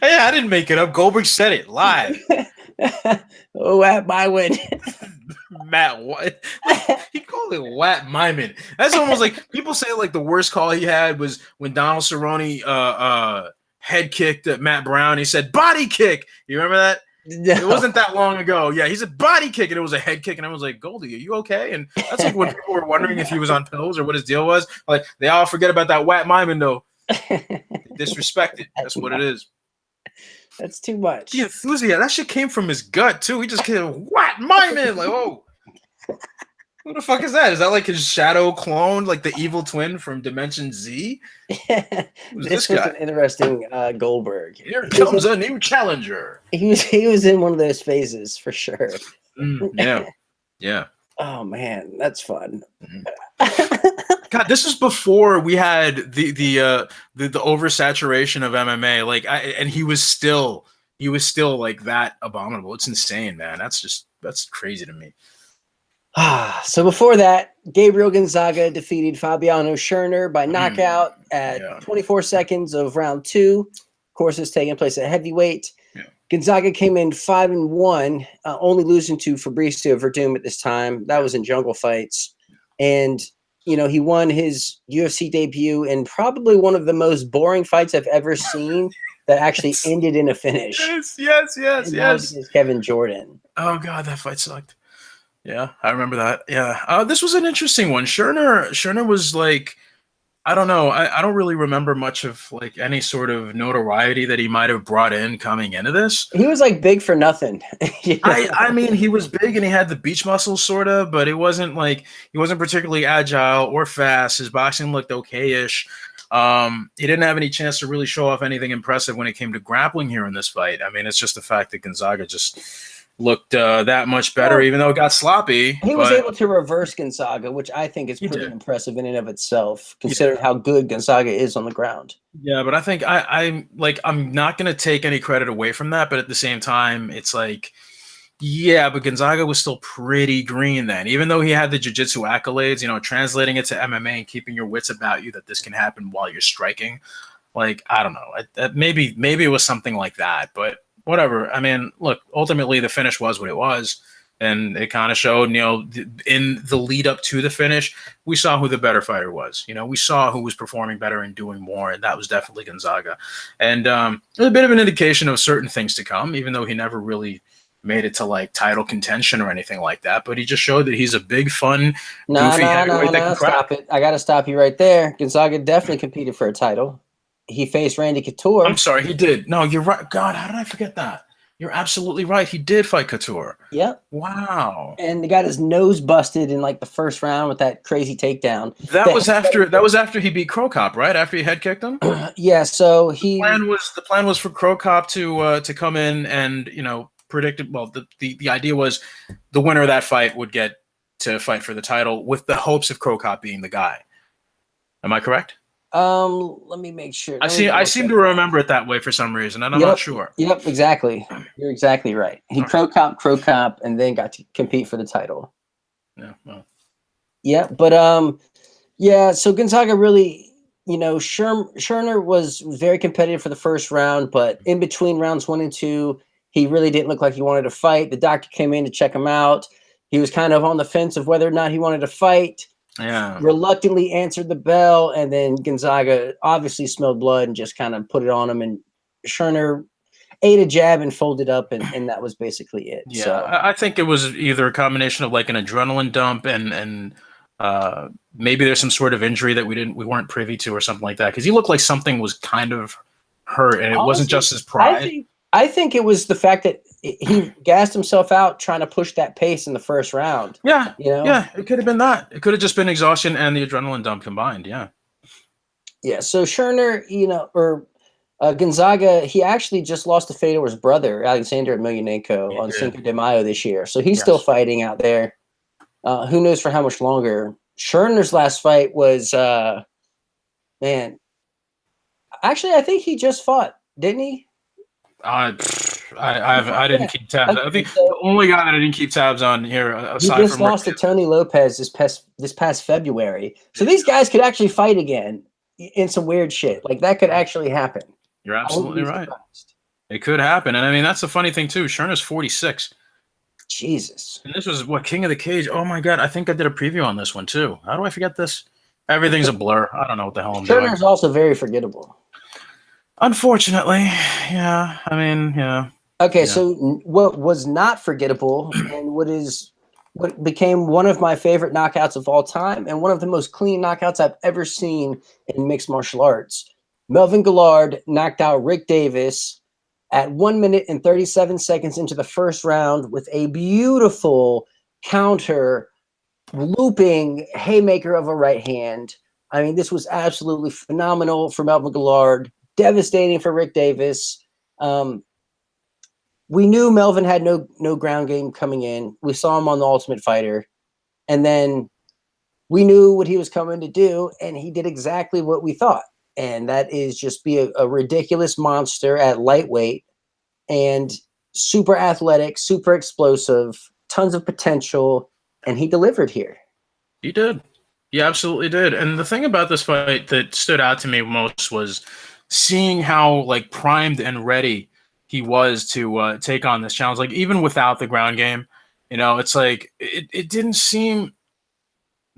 Hey, I didn't make it up. Goldberg said it live. Wet my win. Matt, what? He called it Wat Myman. That's almost like people say like the worst call he had was when Donald Cerrone head kicked at Matt Brown. He said body kick. You remember that? No. It wasn't that long ago. Yeah, he said body kick, and it was a head kick, and I was like, Goldie, are you okay? And that's like when people were wondering if he was on pills or what his deal was. Like they all forget about that Wat Myman though. Disrespected. That's what it is. That's too much. The enthusiasm. That shit came from his gut too. He just came, Wat Myman, like, oh. Who the fuck is that? Is that like his shadow clone, like the evil twin from Dimension Z? This was an interesting Goldberg. Here comes a new challenger. He was in one of those phases for sure. Yeah. Oh man, that's fun. God, this is before we had the oversaturation of MMA. Like, and he was still like that abominable. It's insane, man. That's crazy to me. So before that, Gabriel Gonzaga defeated Fabiano Scherner by knockout at 24 seconds of round 2. Of course, it's taking place at heavyweight. Yeah. Gonzaga came in 5-1, only losing to Fabricio Verdum at this time. That was in Jungle Fights. And, he won his UFC debut in probably one of the most boring fights I've ever seen that actually ended in a finish. Yes. Against Kevin Jordan. Oh, God, that fight sucked. Yeah, I remember that. Yeah. This was an interesting one. Scherner was like, I don't know. I don't really remember much of like any sort of notoriety that he might have brought in coming into this. He was like big for nothing. I mean, he was big and he had the beach muscles sort of, but it wasn't like he wasn't particularly agile or fast. His boxing looked okay-ish. He didn't have any chance to really show off anything impressive when it came to grappling here in this fight. I mean, it's just the fact that Gonzaga just looked that much better, even though it got sloppy. He was able to reverse Gonzaga, which I think is pretty impressive in and of itself, considering how good Gonzaga is on the ground. Yeah, but I think I'm not going to take any credit away from that, but at the same time, it's like, yeah, but Gonzaga was still pretty green then, even though he had the jiu-jitsu accolades, translating it to MMA and keeping your wits about you that this can happen while you're striking. Like, I don't know. Maybe it was something like that, but whatever. I mean, look, ultimately the finish was what it was, and it kind of showed, in the lead up to the finish, we saw who the better fighter was. We saw who was performing better and doing more, and that was definitely Gonzaga. And a bit of an indication of certain things to come, even though he never really made it to like title contention or anything like that. But he just showed that he's a big, fun, goofy heavyweight that can crack. Stop it. I got to stop you right there. Gonzaga definitely competed for a title. He faced Randy Couture. I'm sorry, he did. No, you're right. God, how did I forget that? You're absolutely right. He did fight Couture. Yep. Wow. And he got his nose busted in like the first round with that crazy takedown. That was after he beat Crow Cop, right? After he head kicked him. Yeah. So the plan was for Crow Cop to come in and predicted. Well, the idea was the winner of that fight would get to fight for the title with the hopes of Crow Cop being the guy. Am I correct? Let me make sure. I seem to remember it that way for some reason, and I'm not sure. Yep, exactly. You're exactly right. He Crow Cop, and then got to compete for the title. Yeah. Well. Yeah, but so Gonzaga really, Scherner was very competitive for the first round, but in between rounds 1 and 2, he really didn't look like he wanted to fight. The doctor came in to check him out. He was kind of on the fence of whether or not he wanted to fight. Yeah. reluctantly answered the bell, and then Gonzaga obviously smelled blood and just kind of put it on him, and Scherner ate a jab and folded up, and that was basically it. Yeah, So I think it was either a combination of like an adrenaline dump and maybe there's some sort of injury that we weren't privy to or something like that. Because he looked like something was kind of hurt, and it wasn't honestly, just his pride. I think it was the fact that he gassed himself out trying to push that pace in the first round. Yeah, You know? yeah, it could have been that. It could have just been exhaustion and the adrenaline dump combined. Yeah. Yeah. So Scherner, or Gonzaga, he actually just lost to Fedor's brother, Alexander Emelianenko, on Cinco de Mayo this year. So he's still fighting out there. Who knows for how much longer? Scherner's last fight was, man. Actually, I think he just fought, didn't he? I didn't keep tabs. I think the only guy that I didn't keep tabs on here, aside he just from lost to Tony Lopez this past February. So these guys could actually fight again in some weird shit. Like that could actually happen. You're absolutely right. It could happen, and I mean that's the funny thing too. Scherner's 46. Jesus. And this was what, King of the Cage? Oh my god! I think I did a preview on this one too. How do I forget this? Everything's a blur. I don't know what the hell I'm doing. Scherner's also very forgettable. Unfortunately, yeah. I mean, yeah. Okay, so what was not forgettable and what became one of my favorite knockouts of all time and one of the most clean knockouts I've ever seen in mixed martial arts. Melvin Guillard knocked out Rick Davis at 1 minute and 37 seconds into the first round with a beautiful counter looping haymaker of a right hand. I mean, this was absolutely phenomenal for Melvin Guillard, devastating for Rick Davis. We knew Melvin had no ground game coming in. We saw him on The Ultimate Fighter. And then we knew what he was coming to do, and he did exactly what we thought. And that is just be a ridiculous monster at lightweight and super athletic, super explosive, tons of potential, and he delivered here. He did. He absolutely did. And the thing about this fight that stood out to me most was seeing how like primed and ready he was to take on this challenge. Like even without the ground game, it's like it didn't seem.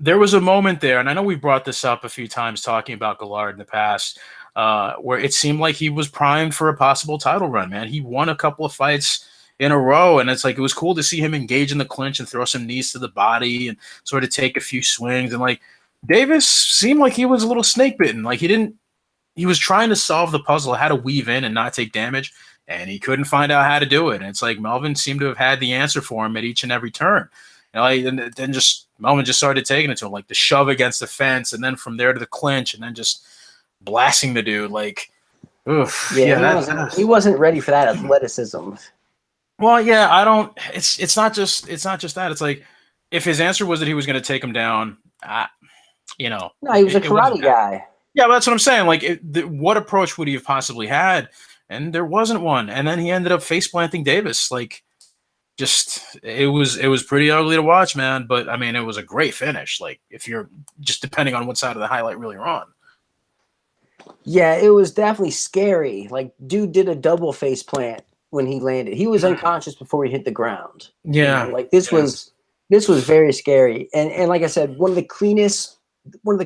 There was a moment there, and I know we've brought this up a few times talking about Guillard in the past, where it seemed like he was primed for a possible title run, man. He won a couple of fights in a row, and it's like it was cool to see him engage in the clinch and throw some knees to the body and sort of take a few swings. And like Davis seemed like he was a little snake bitten. Like he was trying to solve the puzzle, how to weave in and not take damage, and he couldn't find out how to do it. And it's like Melvin seemed to have had the answer for him at each and every turn. And then Melvin just started taking it to him, like the shove against the fence, and then from there to the clinch, and then just blasting the dude. Like, oof. He wasn't ready for that athleticism. Well, yeah, It's not just that. It's like if his answer was that he was going to take him down, No, he was a karate guy. Yeah, but that's what I'm saying. Like, what approach would he have possibly had? And there wasn't one. And then he ended up face planting Davis. Like, it was pretty ugly to watch, man. But I mean, it was a great finish. Like, if you're just depending on what side of the highlight reel you're on. Yeah, it was definitely scary. Like, dude did a double face plant when he landed. He was unconscious before he hit the ground. Yeah, like this was very scary. And like I said, one of the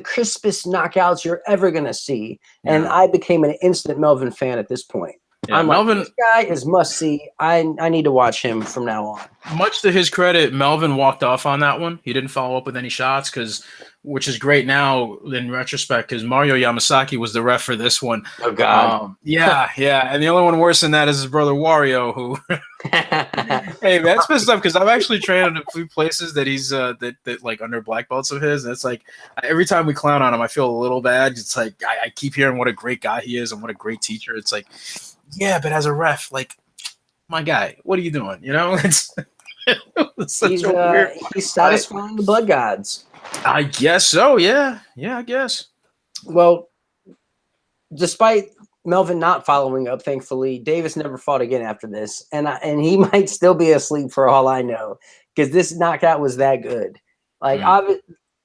crispest knockouts you're ever gonna see. And I became an instant Melvin fan at this point. Yeah, I'm Melvin, like, this guy is must see. I need to watch him from now on. Much to his credit, Melvin walked off on that one. He didn't follow up with any shots, which is great now in retrospect, because Mario Yamasaki was the ref for this one. Oh God. Yeah. And the only one worse than that is his brother Wario, who hey man, it's pissed off because I've actually trained in a few places that he's that like under black belts of his, and it's like every time we clown on him, I feel a little bad. It's like I keep hearing what a great guy he is and what a great teacher. It's like, yeah, but as a ref, like, my guy, what are you doing? It's such a weird. He's satisfying the blood gods. I guess so. Yeah, I guess. Well, despite Melvin not following up, thankfully, Davis never fought again after this, and he might still be asleep for all I know, because this knockout was that good. Like,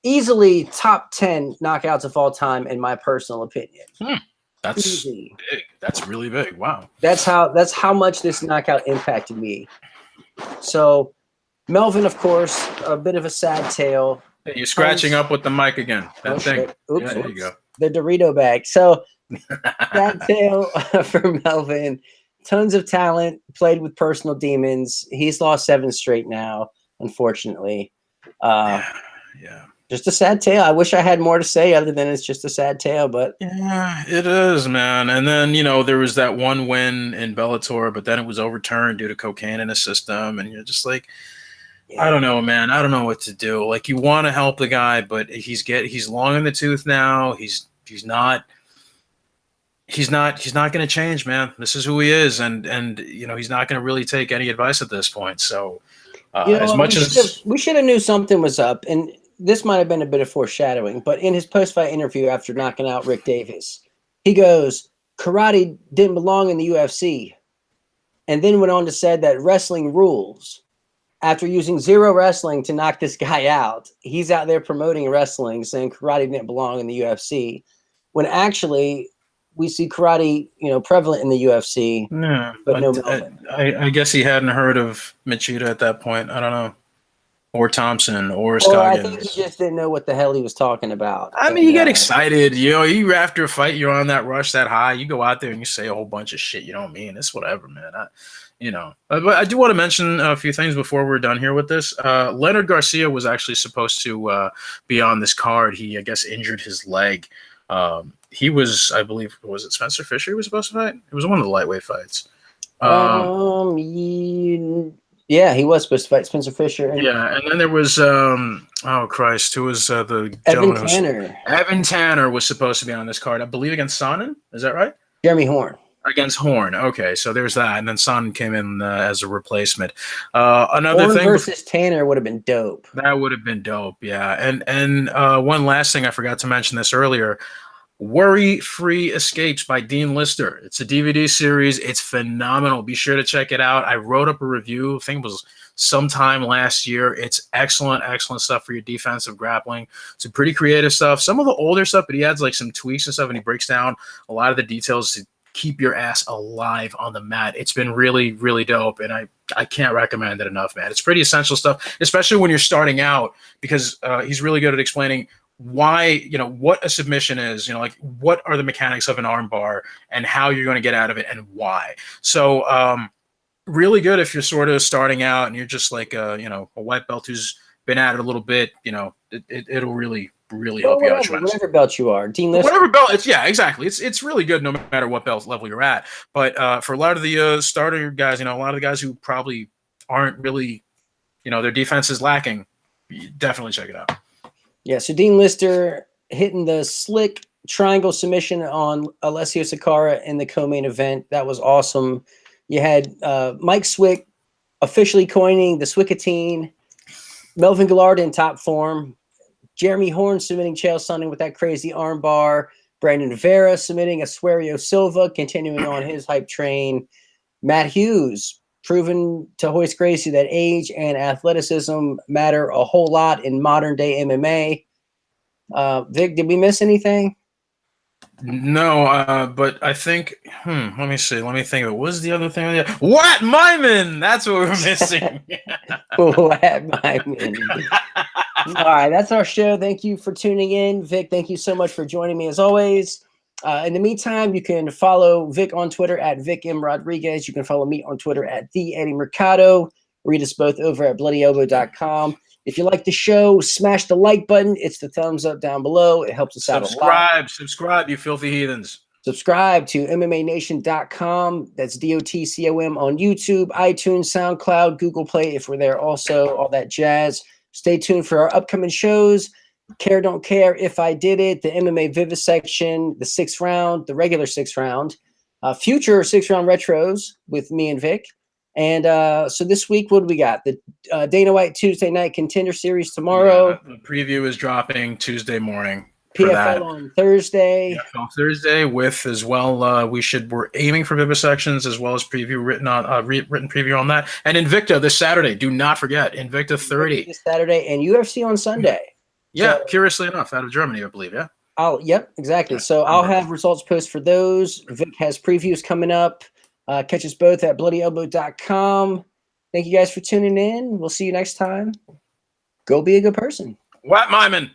easily top 10 knockouts of all time, in my personal opinion. That's easy. Big. That's really big. Wow. That's how much this knockout impacted me. So, Melvin, of course, a bit of a sad tale. Hey, you're scratching up with the mic again. Oh, That thing. shit. Oops, Yeah, there you go. the Dorito bag. So that tale for Melvin. Tons of talent, played with personal demons. He's lost 7 straight now, unfortunately. Yeah. Just a sad tale. I wish I had more to say other than it's just a sad tale, but Yeah, it is, man. And then, you know, there was that one win in Bellator, but then it was overturned due to cocaine in the system. And you're just like, yeah. I don't know, man. I don't know what to do. Like, you want to help the guy, but he's long in the tooth now. He's not going to change, man. This is who he is, and you know, he's not going to really take any advice at this point. So, You know as what? much as We should have knew something was up, and this might have been a bit of foreshadowing. But in his post-fight interview after knocking out Rick Davis, he goes, "Karate didn't belong in the UFC," and then went on to say that wrestling rules. After using zero wrestling to knock this guy out, he's out there promoting wrestling, saying karate didn't belong in the UFC, when actually we see karate, you know, prevalent in the UFC, yeah, but no Melvin. I guess he hadn't heard of Machida at that point. I don't know, or Thompson, or Or I think he Scoggins. just didn't know what the hell he was talking about. I mean, And you get excited, you know. You after a fight, you're on that rush, that high. You go out there and you say a whole bunch of shit you don't mean. It's whatever, man. You know. But I do want to mention a few things before we're done here with this. Leonard Garcia was actually supposed to be on this card. He, I guess, injured his leg. He was, I believe, was it Spencer Fisher he was supposed to fight? It was one of the lightweight fights. Yeah, he was supposed to fight Spencer Fisher. Yeah, and then there was oh Christ, who was the Evan gentleman? Tanner. Evan Tanner was supposed to be on this card, I believe, against Sonnen. Is that right? Jeremy Horn. Against Horn. Okay, so there's that, and then Sonnen came in as a replacement. Another Horn thing versus Tanner would have been dope. that would have been dope. Yeah, and one last thing I forgot to mention this earlier. Worry-Free Escapes by Dean Lister. It's a DVD series. It's phenomenal. Be sure to check it out. I wrote up a review. I think it was sometime last year. It's excellent, excellent stuff for your defensive grappling. Some pretty creative stuff. Some of the older stuff, but he adds like some tweaks and stuff, and he breaks down a lot of the details to keep your ass alive on the mat. It's been really, really dope, and I can't recommend it enough, man. It's pretty essential stuff, especially when you're starting out, because he's really good at explaining why, you know, what a submission is, you know, like what are the mechanics of an arm bar and how you're going to get out of it and why. So really good if you're sort of starting out and you're just like you know, a white belt who's been at it a little bit, you know, it'll really help you out tremendously. Whatever belt you are, Dean Lister. Whatever belt, exactly. It's really good no matter what belt level you're at. But for a lot of the starter guys, you know, a lot of the guys who probably aren't really, you know, their defense is lacking, definitely check it out. Yeah, so Dean Lister hitting the slick triangle submission on Alessio Sakara in the co-main event. That was awesome. You had Mike Swick officially coining the Swickatine. Melvin Gillard in top form. Jeremy Horn submitting Chael Sonnen with that crazy arm bar. Brandon Vera submitting Asuero Silva, continuing on his hype train. Matt Hughes proven to Royce Gracie that age and athleticism matter a whole lot in modern day MMA. Vic, did we miss anything? No, but I think, let me see. Let me think of it. What was the other thing? What? Myman! That's what we're missing. What, Myman? All right, that's our show. Thank you for tuning in. Vic, thank you so much for joining me as always. In the meantime, you can follow Vic on Twitter at Vic M. Rodriguez. You can follow me on Twitter at The Eddie Mercado. Read us both over at bloodyelbow.com. If you like the show, smash the like button. It's the thumbs up down below. It helps us out a lot. Subscribe, you filthy heathens. Subscribe to MMANation.com. That's DOTCOM on YouTube, iTunes, SoundCloud, Google Play, if we're there also, all that jazz. Stay tuned for our upcoming shows. Care, Don't Care, If I Did It, the MMA Vivisection, the 6th round, the regular 6th round, future 6th round retros with me and Vic. And so this week, what do we got? The Dana White Tuesday Night Contender Series tomorrow. Yeah, the preview is dropping Tuesday morning. PFL on Thursday. PFL Thursday with as well. We're aiming for vivisections as well as preview written preview on that. And Invicta this Saturday. Do not forget Invicta 30 this Saturday and UFC on Sunday. Yeah, so, curiously enough, out of Germany, I believe. Yeah. Yep, exactly. So I'll have results posts for those. Vic has previews coming up. Catch us both at bloodyelbow.com. Thank you guys for tuning in. We'll see you next time. Go be a good person. What Myman?